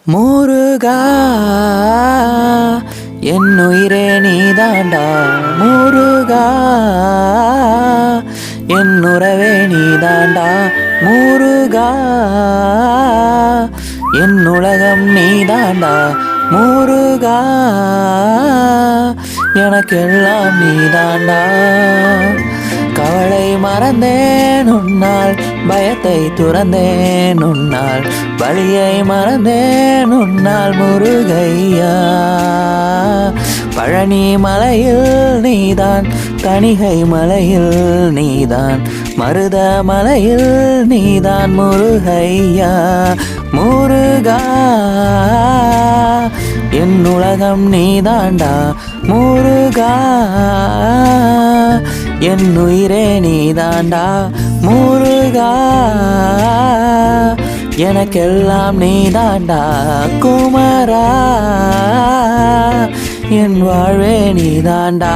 முருகா என் உயிரே நீதாண்டா முருகா என் உறவே நீதாண்டா முருகா என் உலகம் நீதாண்டா முருகா எனக்கெல்லாம் நீதாண்டா கவலை மறந்தேன் உன்னால் பயத்தை துறந்தேன் உன்னால் வழியை மறந்தேன் உன்னால் முருகையா பழனி மலையில் நீதான் தணிகை மலையில் நீதான் மருத மலையில் நீதான் முருகையா முருகா என் உலகம் நீதாண்டா முருகா என் உயிரே நீதாண்டா முருகா எனக்கெல்லாம் நீதாண்டா குமரா என் வாழ்வே நீதாண்டா.